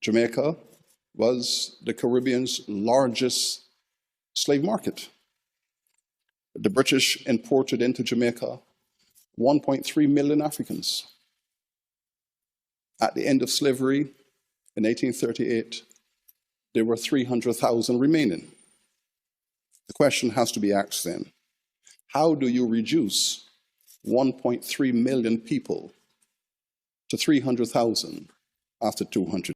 Jamaica was the Caribbean's largest slave market. The British imported into Jamaica 1.3 million Africans. At the end of slavery in 1838, there were 300,000 remaining. The question has to be asked then, how do you reduce 1.3 million people to 300,000 after 200?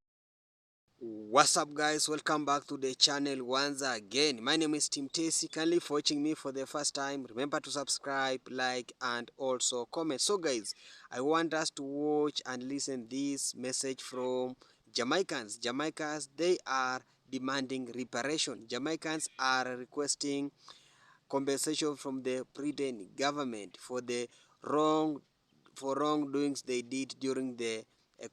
What's up, guys? Welcome back to the channel once again. My name is Tim Tesi. Kindly for watching me for the first time, remember to subscribe, like, and also comment. So guys, I want us to watch and listen this message from Jamaicans. Jamaicans, they are demanding reparation. Jamaicans are requesting compensation from the Britain government for the wrongdoings they did during the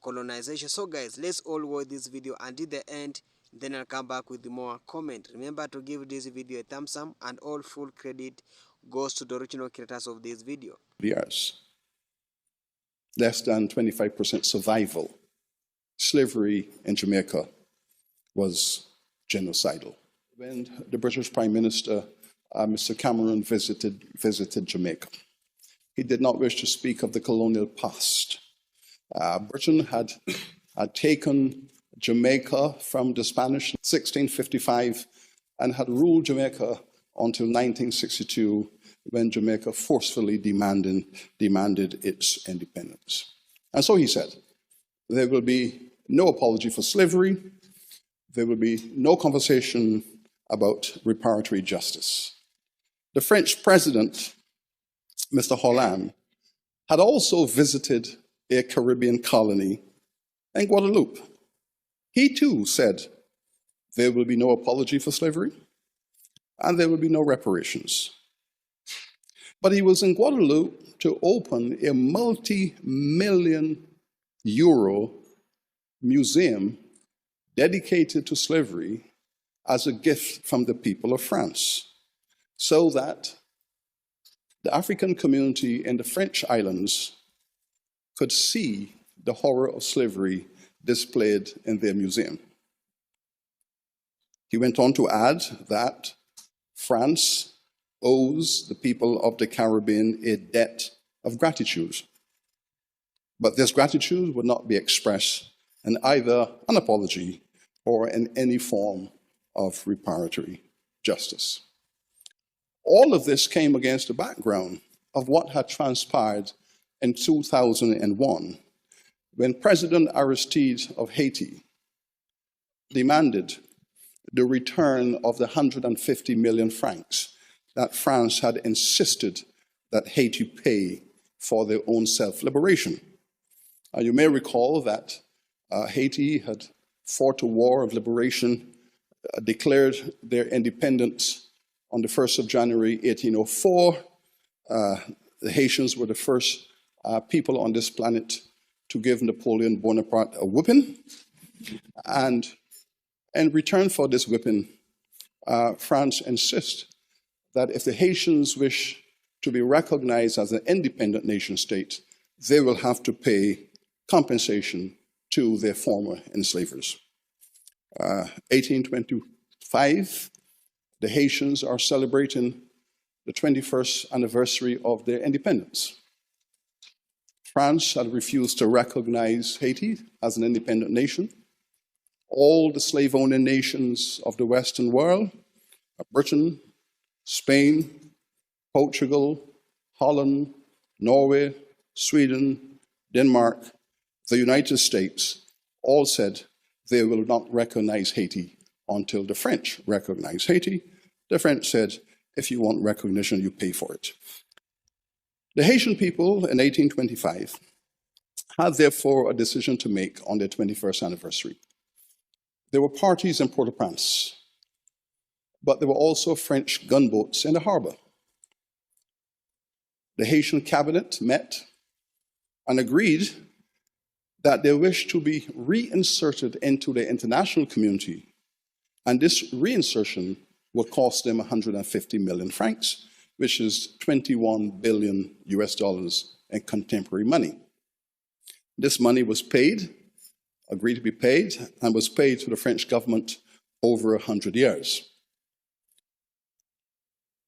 colonization. So guys, let's all watch this video until the end, then I'll come back with more comment. Remember to give this video a thumbs up, and all full credit goes to the original creators of this video. Years. Less than 25% survival. Slavery in Jamaica was genocidal. When the British Prime Minister, Mr. Cameron, visited Jamaica, he did not wish to speak of the colonial past. Britain had taken Jamaica from the Spanish in 1655 and had ruled Jamaica until 1962, when Jamaica forcefully demanded its independence. And so he said, there will be no apology for slavery, there will be no conversation about reparatory justice. The French president, Mr. Hollande, had also visited a Caribbean colony in Guadeloupe. He too said there will be no apology for slavery and there will be no reparations. But he was in Guadeloupe to open a multi-million euro museum dedicated to slavery as a gift from the people of France, so that the African community in the French islands could see the horror of slavery displayed in their museum. He went on to add that France owes the people of the Caribbean a debt of gratitude. But this gratitude would not be expressed in either an apology or in any form of reparatory justice. All of this came against the background of what had transpired in 2001, when President Aristide of Haiti demanded the return of the 150 million francs that France had insisted that Haiti pay for their own self-liberation. You may recall that Haiti had fought a war of liberation, declared their independence on the 1st of January 1804. The Haitians were the first people on this planet to give Napoleon Bonaparte a whipping. And in return for this whipping, France insists that if the Haitians wish to be recognized as an independent nation state, they will have to pay compensation to their former enslavers. 1825, the Haitians are celebrating the 21st anniversary of their independence. France had refused to recognize Haiti as an independent nation. All the slave-owning nations of the Western world, Britain, Spain, Portugal, Holland, Norway, Sweden, Denmark, the United States, all said they will not recognize Haiti until the French recognize Haiti. The French said, if you want recognition, you pay for it. The Haitian people in 1825 had therefore a decision to make on their 21st anniversary. There were parties in Port-au-Prince, but there were also French gunboats in the harbor. The Haitian cabinet met and agreed that they wished to be reinserted into the international community, and this reinsertion would cost them 150 million francs, which is 21 billion US dollars in contemporary money. This money was paid agreed to be paid and was paid to the French government over 100 years.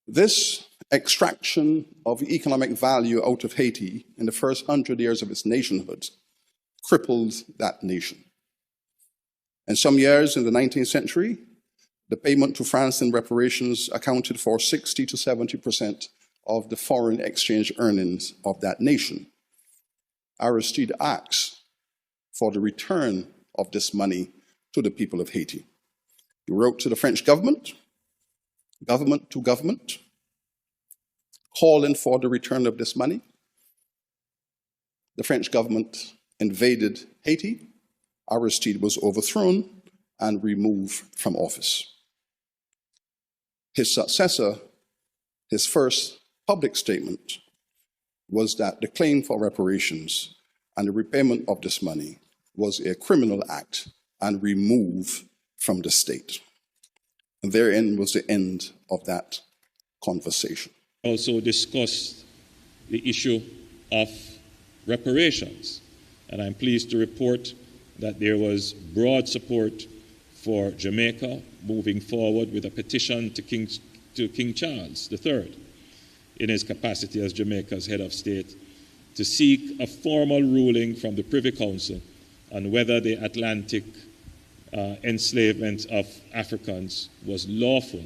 This extraction of economic value out of Haiti in the first 100 years of its nationhood crippled that nation. In some years in the 19th century, the payment to France in reparations accounted for 60 to 70% of the foreign exchange earnings of that nation. Aristide asks for the return of this money to the people of Haiti. He wrote to the French government, government to government, calling for the return of this money. The French government invaded Haiti. Aristide was overthrown and removed from office. His successor, his first public statement was that the claim for reparations and the repayment of this money was a criminal act and removed from the state. And therein was the end of that conversation. Also discussed the issue of reparations, and I'm pleased to report that there was broad support for Jamaica moving forward with a petition to King Charles III in his capacity as Jamaica's head of state to seek a formal ruling from the Privy Council on whether the Atlantic enslavement of Africans was lawful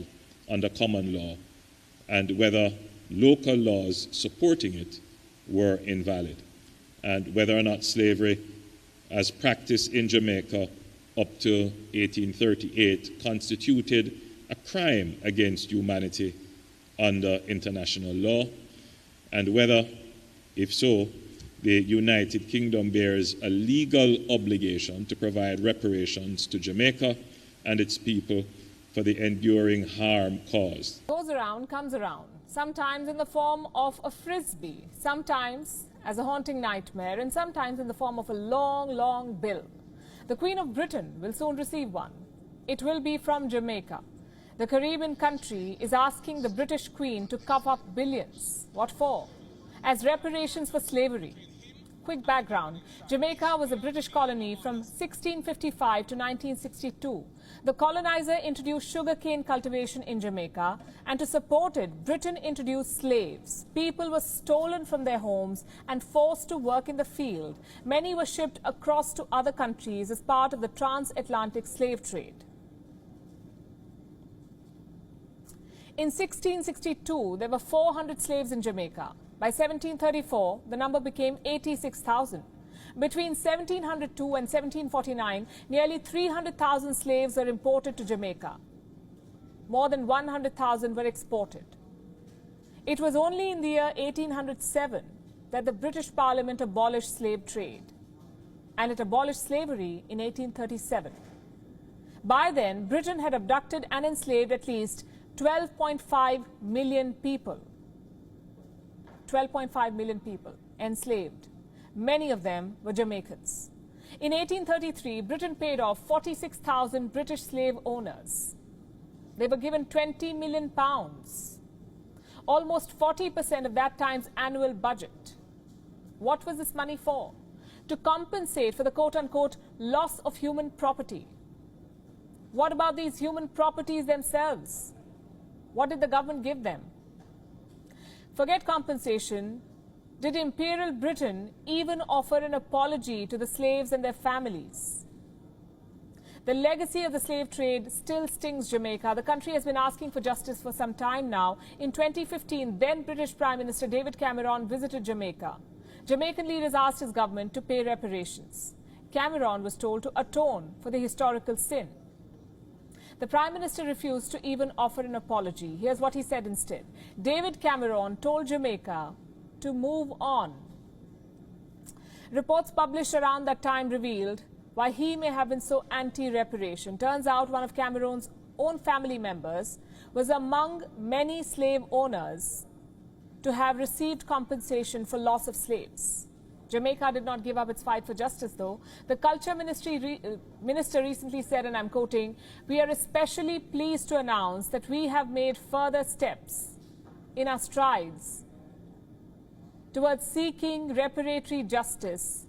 under common law and whether local laws supporting it were invalid, and whether or not slavery as practiced in Jamaica up to 1838 constituted a crime against humanity under international law, and whether, if so, the United Kingdom bears a legal obligation to provide reparations to Jamaica and its people for the enduring harm caused. Goes around, comes around, sometimes in the form of a frisbee, sometimes as a haunting nightmare, and sometimes in the form of a long, long bill. The Queen of Britain will soon receive one. It will be from Jamaica. The Caribbean country is asking the British Queen to cough up billions. What for? As reparations for slavery. Quick background. Jamaica was a British colony from 1655 to 1962. The colonizer introduced sugarcane cultivation in Jamaica, and to support it, Britain introduced slaves. People were stolen from their homes and forced to work in the field. Many were shipped across to other countries as part of the transatlantic slave trade. In 1662, there were 400 slaves in Jamaica. By 1734, the number became 86,000. Between 1702 and 1749, nearly 300,000 slaves were imported to Jamaica. More than 100,000 were exported. It was only in the year 1807 that the British Parliament abolished slave trade, and it abolished slavery in 1837. By then, Britain had abducted and enslaved at least 12.5 million people. 12.5 million people enslaved. Many of them were Jamaicans. In 1833, Britain paid off 46,000 British slave owners. They were given 20 million pounds, almost 40% of that time's annual budget. What was this money for? To compensate for the quote-unquote loss of human property. What about these human properties themselves? What did the government give them? Forget compensation. Did Imperial Britain even offer an apology to the slaves and their families? The legacy of the slave trade still stings Jamaica. The country has been asking for justice for some time now. In 2015, then British Prime Minister David Cameron visited Jamaica. Jamaican leaders asked his government to pay reparations. Cameron was told to atone for the historical sin. The Prime Minister refused to even offer an apology. Here's what he said instead. David Cameron told Jamaica to move on. Reports published around that time revealed why he may have been so anti-reparation. Turns out one of Cameron's own family members was among many slave owners to have received compensation for loss of slaves. Jamaica did not give up its fight for justice, though. The Culture Minister recently said, and I'm quoting, "We are especially pleased to announce that we have made further steps in our strides towards seeking reparatory justice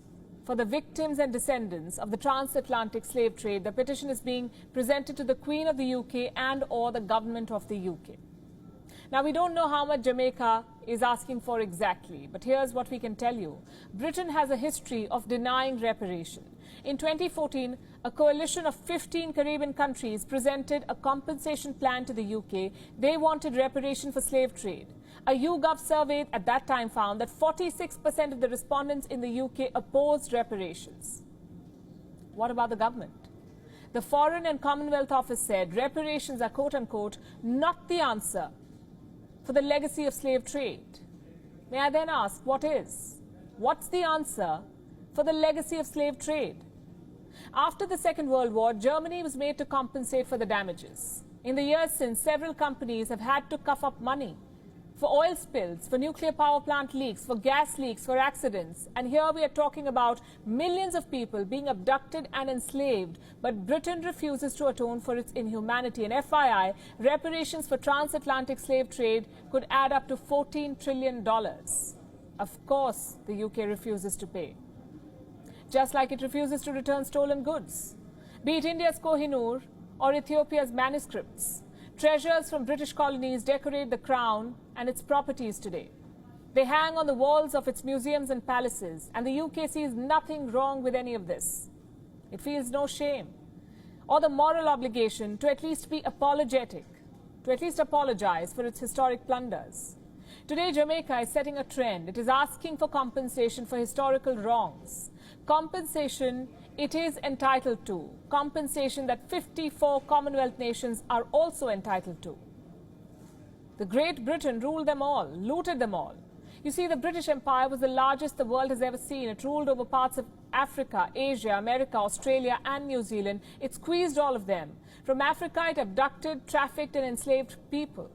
for the victims and descendants of the transatlantic slave trade, the petition is being presented to the Queen of the UK and or the government of the UK. Now, we don't know how much Jamaica is asking for exactly, but here's what we can tell you. Britain has a history of denying reparation. In 2014, a coalition of 15 Caribbean countries presented a compensation plan to the UK. They wanted reparation for slave trade. A YouGov survey at that time found that 46% of the respondents in the UK opposed reparations. What about the government? The Foreign and Commonwealth Office said reparations are, quote unquote, not the answer for the legacy of slave trade. May I then ask, what is? What's the answer for the legacy of slave trade? After the Second World War, Germany was made to compensate for the damages. In the years since, several companies have had to cough up money for oil spills, for nuclear power plant leaks, for gas leaks, for accidents. And here we are talking about millions of people being abducted and enslaved, but Britain refuses to atone for its inhumanity. And FYI, reparations for transatlantic slave trade could add up to $14 trillion. Of course, the UK refuses to pay. Just like it refuses to return stolen goods, be it India's Kohinoor or Ethiopia's manuscripts. Treasures from British colonies decorate the crown and its properties today. They hang on the walls of its museums and palaces, and the UK sees nothing wrong with any of this. It feels no shame or the moral obligation to at least be apologetic, to at least apologize for its historic plunders. Today, Jamaica is setting a trend. It is asking for compensation for historical wrongs. Compensation it is entitled to. Compensation that 54 Commonwealth nations are also entitled to. The Great Britain ruled them all, looted them all. You see, the British Empire was the largest the world has ever seen. It ruled over parts of Africa, Asia, America, Australia, and New Zealand. It squeezed all of them. From Africa, it abducted, trafficked, and enslaved people.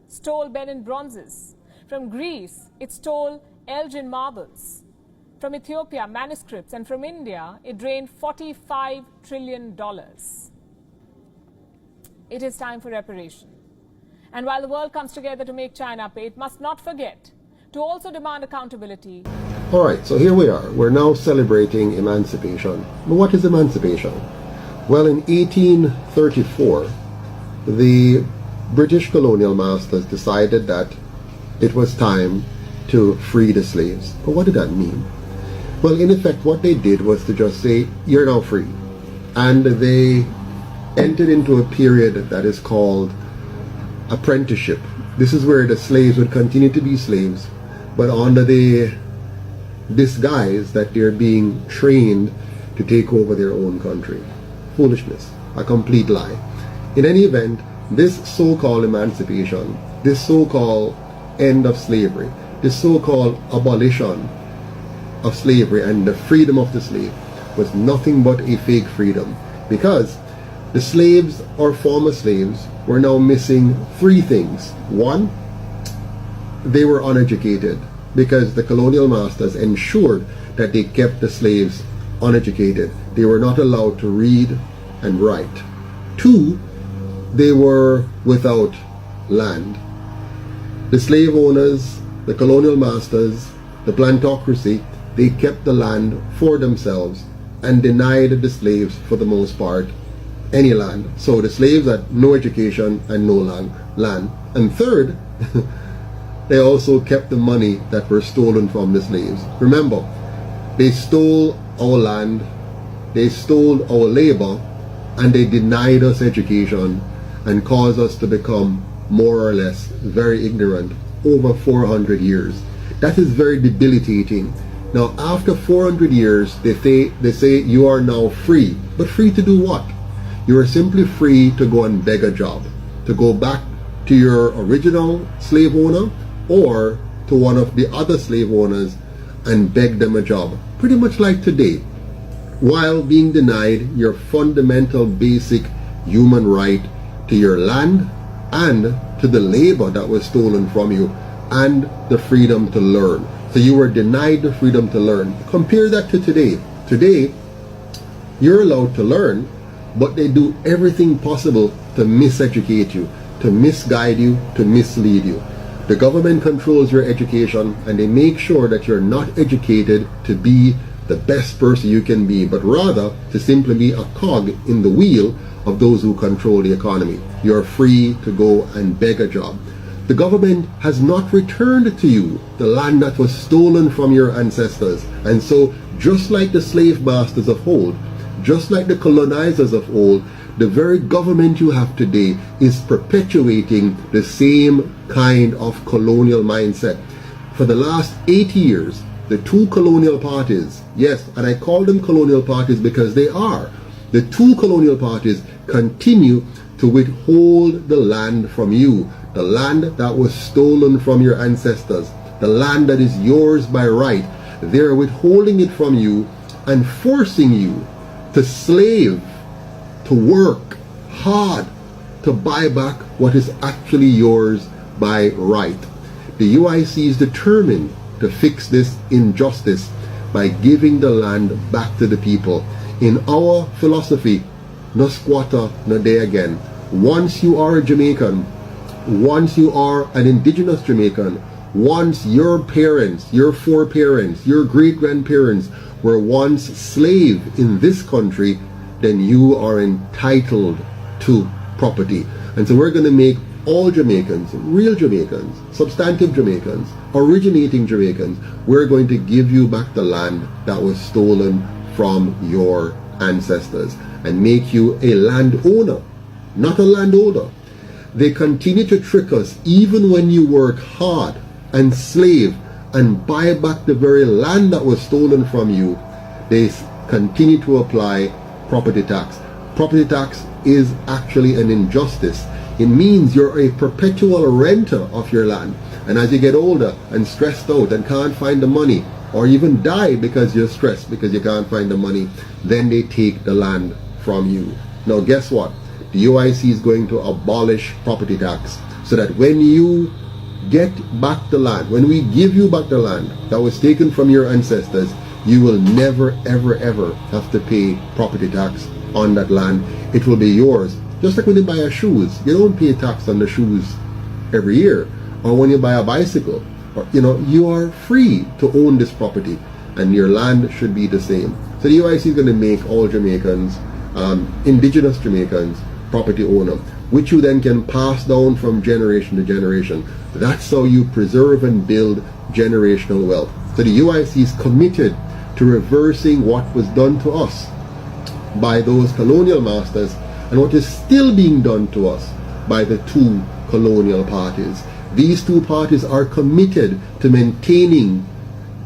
Stole Benin bronzes. From Greece, it stole Elgin marbles. From Ethiopia, manuscripts, and from India, it drained $45 trillion. It is time for reparation. And while the world comes together to make China pay, it must not forget to also demand accountability. All right, so here we are. We're now celebrating emancipation. But what is emancipation? Well, in 1834, the British colonial masters decided that it was time to free the slaves. But what did that mean? Well, in effect, what they did was to just say, you're now free. And they entered into a period that is called apprenticeship. This is where the slaves would continue to be slaves, but under the disguise that they're being trained to take over their own country. Foolishness, a complete lie. In any event, this so-called emancipation, this so-called end of slavery, this so-called abolition of slavery and the freedom of the slave was nothing but a fake freedom, because the slaves or former slaves were now missing three things. One, they were uneducated, because the colonial masters ensured that they kept the slaves uneducated. They were not allowed to read and write. Two, they were without land. The slave owners, the colonial masters, the plantocracy, they kept the land for themselves and denied the slaves, for the most part, any land. So the slaves had no education and no land. And third, they also kept the money that were stolen from the slaves. Remember, they stole our land, they stole our labor, and they denied us education and caused us to become more or less very ignorant over 400 years. That is very debilitating. Now, after 400 years, they say you are now free. But free to do what? You are simply free to go and beg a job, to go back to your original slave owner or to one of the other slave owners and beg them a job. Pretty much like today, while being denied your fundamental basic human right to your land and to the labor that was stolen from you and the freedom to learn. So you were denied the freedom to learn. Compare that to today. Today, you're allowed to learn, but they do everything possible to miseducate you, to misguide you, to mislead you. The government controls your education, and they make sure that you're not educated to be the best person you can be, but rather to simply be a cog in the wheel of those who control the economy. You're free to go and beg a job. The government has not returned to you the land that was stolen from your ancestors. And so, just like the slave masters of old, just like the colonizers of old, the very government you have today is perpetuating the same kind of colonial mindset. For the last 80 years, the two colonial parties, yes, and I call them colonial parties because they are, the two colonial parties continue to withhold the land from you, the land that was stolen from your ancestors, the land that is yours by right. They're withholding it from you and forcing you to slave, to work hard to buy back what is actually yours by right. The UIC is determined to fix this injustice by giving the land back to the people. In our philosophy, no squatter, no day again. Once you are a Jamaican, once you are an indigenous Jamaican, once your parents, your foreparents, your great-grandparents were once slave in this country, then you are entitled to property. And so we're going to make all Jamaicans, real Jamaicans, substantive Jamaicans, originating Jamaicans, we're going to give you back the land that was stolen from your ancestors and make you a landowner, not a landholder. They continue to trick us even when you work hard and slave and buy back the very land that was stolen from you. They continue to apply property tax. Property tax is actually an injustice. It means you're a perpetual renter of your land. And as you get older and stressed out and can't find the money, or even die because you're stressed because you can't find the money, then they take the land from you. Now guess what? The UIC is going to abolish property tax so that when you get back the land, when we give you back the land that was taken from your ancestors, you will never ever ever have to pay property tax on that land. It will be yours. Just like when you buy shoes, you don't pay tax on the shoes every year. Or when you buy a bicycle, or you are free to own this property, and your land should be the same. So the UIC is going to make all Jamaicans, indigenous Jamaicans, property owner, which you then can pass down from generation to generation. That's how you preserve and build generational wealth. So the UIC is committed to reversing what was done to us by those colonial masters and what is still being done to us by the two colonial parties. These two parties are committed to maintaining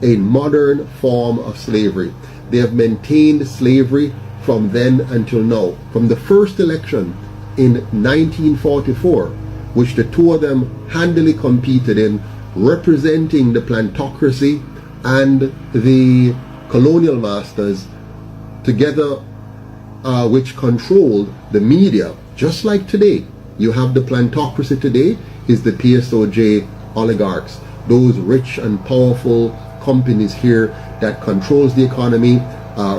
a modern form of slavery. They have maintained slavery from then until now. From the first election in 1944, which the two of them handily competed in, representing the plantocracy and the colonial masters together, which controlled the media. Just like today, you have the plantocracy today is the PSOJ oligarchs, those rich and powerful companies here that controls the economy,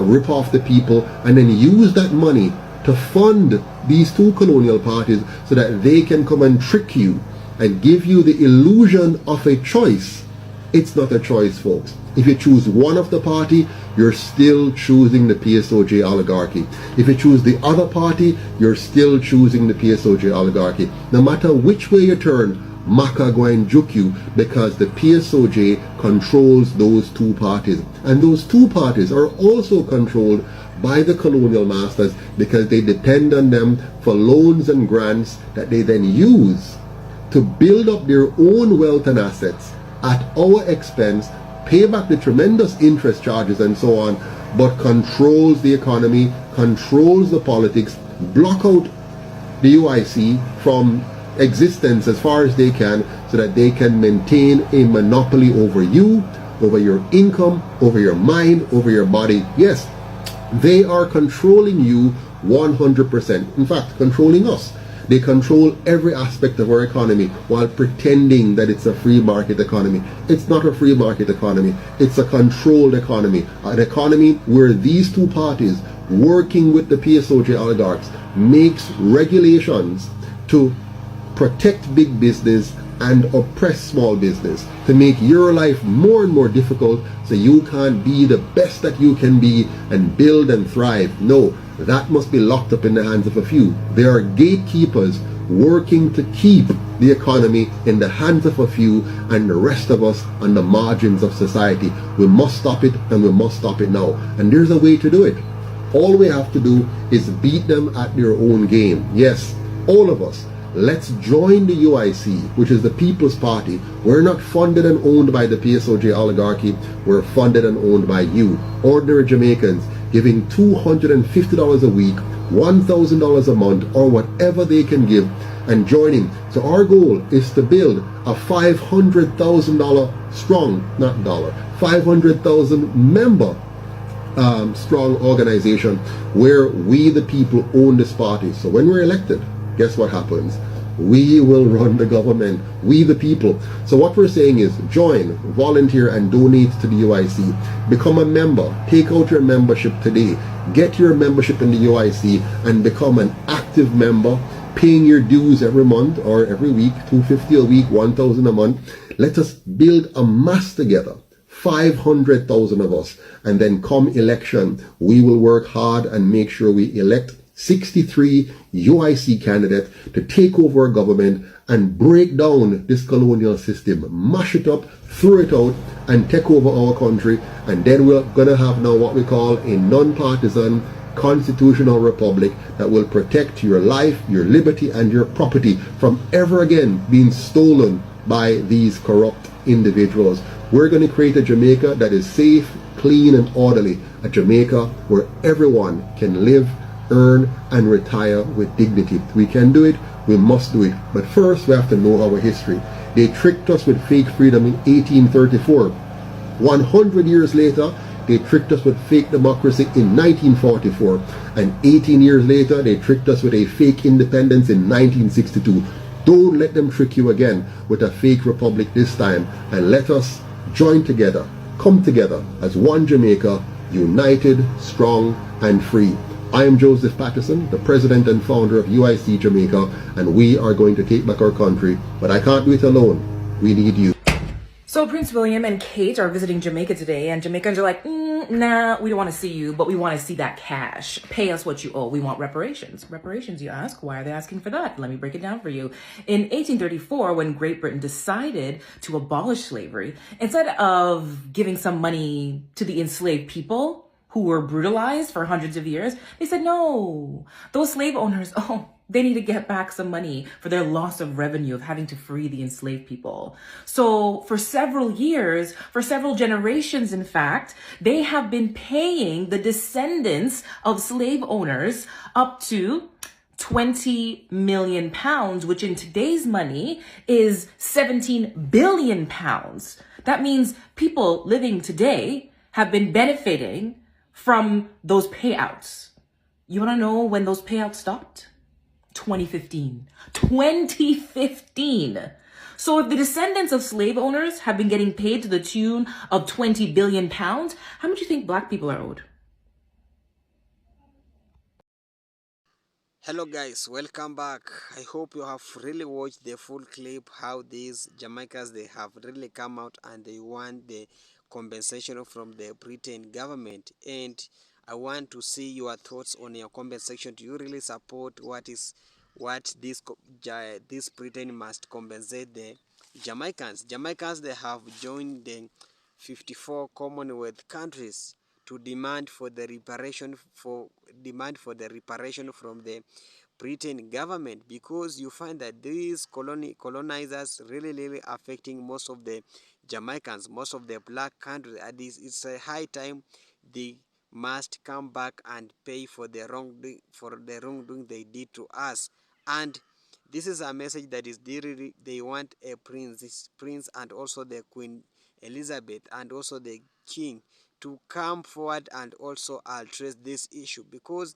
rip off the people, and then use that money to fund these two colonial parties so that they can come and trick you and give you the illusion of a choice. It's not a choice, folks. If you choose one of the party, you're still choosing the PSOJ oligarchy. If you choose the other party, you're still choosing the PSOJ oligarchy. No matter which way you turn, Maka go and juke you, because the PSOJ controls those two parties. And those two parties are also controlled by the colonial masters because they depend on them for loans and grants that they then use to build up their own wealth and assets at our expense, pay back the tremendous interest charges and so on, but controls the economy, controls the politics, block out the UIC from existence as far as they can so that they can maintain a monopoly over you, over your income, over your mind, over your body. Yes, they are controlling you 100%. In fact, controlling us. They control every aspect of our economy while pretending that it's a free market economy. It's not a free market economy. It's a controlled economy. An economy where these two parties, working with the PSOJ oligarchs, makes regulations to protect big business and oppress small business, to make your life more and more difficult so you can't be the best that you can be and build and thrive. No, that must be locked up in the hands of a few. There are gatekeepers working to keep the economy in the hands of a few and the rest of us on the margins of society. We must stop it, and we must stop it now. And there's a way to do it. All we have to do is beat them at their own game. Yes, all of us. Let's join the UIC, which is the People's Party. We're not funded and owned by the PSOJ oligarchy. We're funded and owned by you, ordinary Jamaicans, giving $250 a week, $1,000 a month, or whatever they can give, and joining. So our goal is to build a $500,000 strong, not dollar, 500,000 member strong organization where we the people own this party. So when we're elected, guess what happens? We will run the government, we the people. So what we're saying is join, volunteer, and donate to the UIC. Become a member. Take out your membership today. Get your membership in the UIC and become an active member, paying your dues every month or every week, $250 a week, $1,000 a month. Let us build a mass together. 500,000 of us, and then come election, we will work hard and make sure we elect 63 UIC candidates to take over our government and break down this colonial system, mash it up, throw it out, and take over our country. And then we're gonna have now what we call a non-partisan constitutional republic that will protect your life, your liberty, and your property from ever again being stolen by these corrupt individuals. We're going to create a Jamaica that is safe, clean, and orderly. A Jamaica where everyone can live, earn, and retire with dignity. We can do it. We must do it. But first, we have to know our history. They tricked us with fake freedom in 1834. 100 years later, they tricked us with fake democracy in 1944. And 18 years later, they tricked us with a fake independence in 1962. Don't let them trick you again with a fake republic this time. And let us join together, come together as one Jamaica, united, strong, and free. I am Joseph Patterson, the president and founder of UIC Jamaica, and we are going to take back our country. But I can't do it alone. We need you. So Prince William and Kate are visiting Jamaica today, and Jamaicans are like, nah, we don't want to see you, but we want to see that cash. Pay us what you owe. We want reparations. Reparations, you ask? Why are they asking for that? Let me break it down for you. In 1834, when Great Britain decided to abolish slavery, instead of giving some money to the enslaved people who were brutalized for hundreds of years, they said, no, those slave owners, they need to get back some money for their loss of revenue of having to free the enslaved people. So for several years, for several generations, in fact, they have been paying the descendants of slave owners up to 20 million pounds, which in today's money is 17 billion pounds. That means people living today have been benefiting from those payouts. You want to know when those payouts stopped? 2015. 2015. So if the descendants of slave owners have been getting paid to the tune of 20 billion pounds, how much do you think black people are owed? Hello guys, welcome back. I hope you have really watched the full clip how these Jamaicans, they have really come out and they want the compensation from the Britain government. And I want to see your thoughts on your comment section. Do you really support what this Britain must compensate the Jamaicans? Jamaicans, they have joined the 54 Commonwealth countries to demand for the reparation from the Britain government, because you find that these colonizers really affecting most of the Jamaicans, most of the black countries. And it's a high time they must come back and pay for the wrongdoing they did to us. And this is a message that is they want a prince and also the Queen Elizabeth and also the king to come forward and also address this issue, because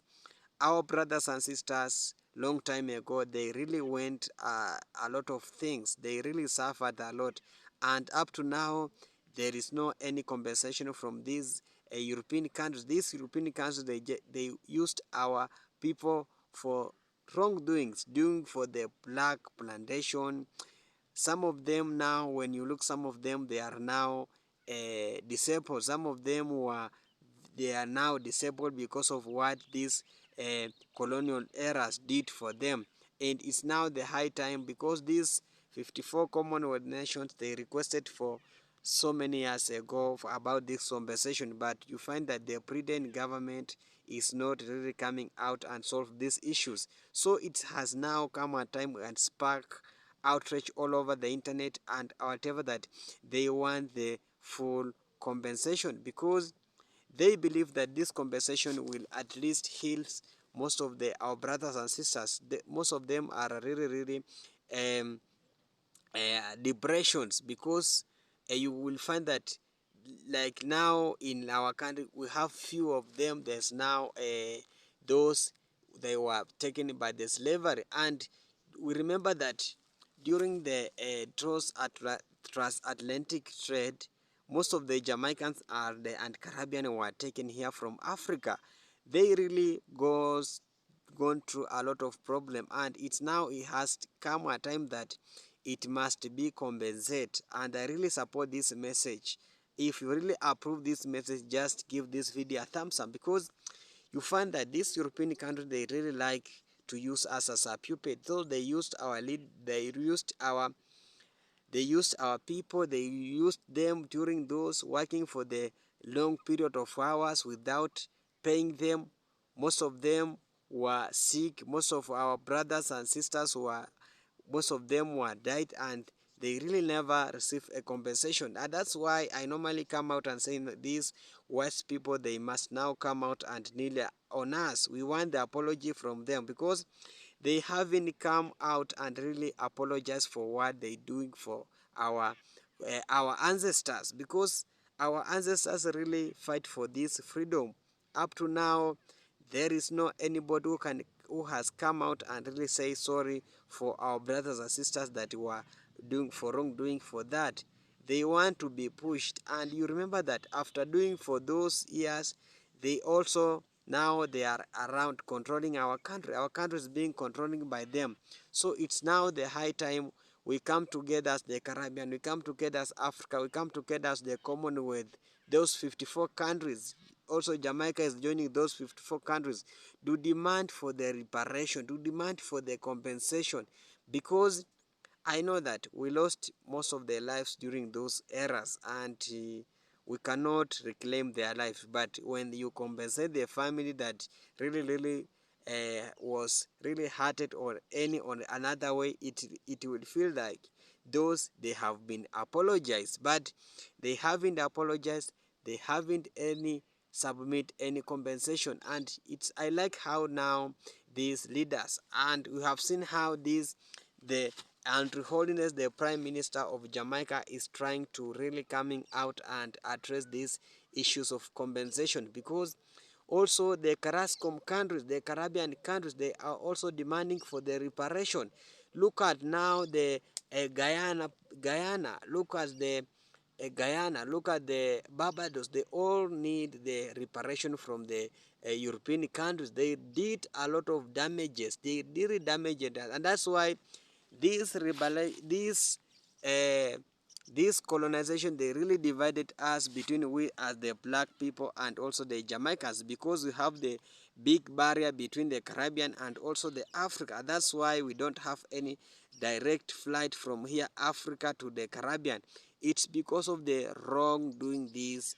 our brothers and sisters long time ago, they really went a lot of things. They really suffered a lot, and up to now there is no any compensation from these European countries. These European countries, they used our people for wrongdoings, doing for the black plantation, some of them now, when you look, some of them, they are now disabled. Some of them they are now disabled because of what these colonial eras did for them. And it's now the high time, because these 54 Commonwealth nations, they requested for so many years ago about this compensation, but you find that the Britain government is not really coming out and solve these issues. So it has now come a time and spark outrage all over the internet and whatever, that they want the full compensation, because they believe that this compensation will at least heal most of our brothers and sisters. Most of them are really um, depressions, because you will find that, like now in our country, we have few of them. There's now those, they were taken by the slavery, and we remember that during the transatlantic trade, most of the Jamaicans and Caribbean were taken here from Africa. They really gone through a lot of problem, and it has come a time that it must be compensated. And I really support this message. If you really approve this message, just give this video a thumbs up, because you find that this European country, they really like to use us as a puppet. So they used our they used our people, they used them during those working for the long period of hours without paying them. Most of them were sick. Most of our brothers and sisters most of them were died, and they really never received a compensation. And that's why I normally come out and say that these West people, they must now come out and kneel on us. We want the apology from them, because they haven't come out and really apologize for what they doing for our ancestors, because our ancestors really fight for this freedom. Up to now, there is no anybody who has come out and really say sorry for our brothers and sisters that were doing for wrongdoing for that. They want to be pushed, and you remember that after doing for those years, they also, now they are around controlling our country. Our country is being controlled by them. So it's now the high time we come together as the Caribbean, we come together as Africa, we come together as the Commonwealth, those 54 countries. Also, Jamaica is joining those 54 countries to demand for the reparation, to demand for the compensation, because I know that we lost most of their lives during those eras, and we cannot reclaim their life. But when you compensate the family that really was really hurted, or any on another way, it will feel like those, they have been apologized, but they haven't apologized. They haven't any submit any compensation. And I like how now these leaders, and we have seen how the Andrew Holiness, the Prime Minister of Jamaica, is trying to really coming out and address these issues of compensation, because also the Carascom countries, the Caribbean countries, they are also demanding for the reparation. Look at now the Guyana, look at the Guyana, look at the Barbados. They all need the reparation from the European countries. They did a lot of damages. They did damage, and that's why this this colonization, they really divided us between we as the black people and also the Jamaicans, because we have the big barrier between the Caribbean and also the Africa. That's why we don't have any direct flight from here Africa to the Caribbean. It's because of the wrongdoing this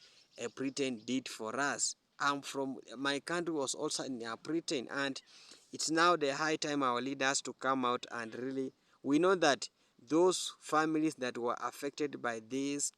Britain did for us. I'm from, my country was also in Britain, and it's now the high time our leaders to come out and really, we know that those families that were affected by this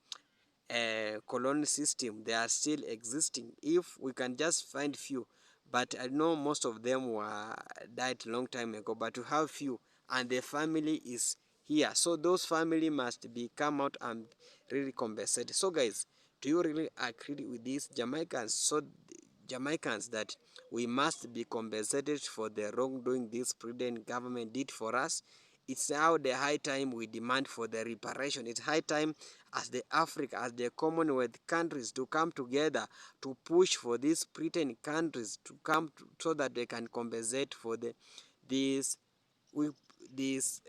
colonial system, they are still existing. If we can just find few, but I know most of them were died long time ago, but to have few and the family is here, so those family must be come out and really compensated. So guys, do you really agree with these Jamaicans? So Jamaicans, that we must be compensated for the wrongdoing this Britain government did for us. It's now the high time we demand for the reparation. It's high time as the Africa, as the Commonwealth countries, to come together to push for these Britain countries to come so that they can compensate for these. this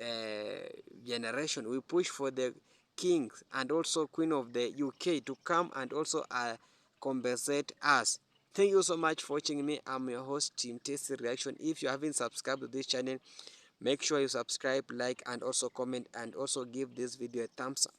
generation. We push for the king and also queen of the UK to come and also compensate us. Thank you so much for watching me. I'm your host, Team Tasty Reaction. If you haven't subscribed to this channel, make sure you subscribe, like, and also comment, and also give this video a thumbs up.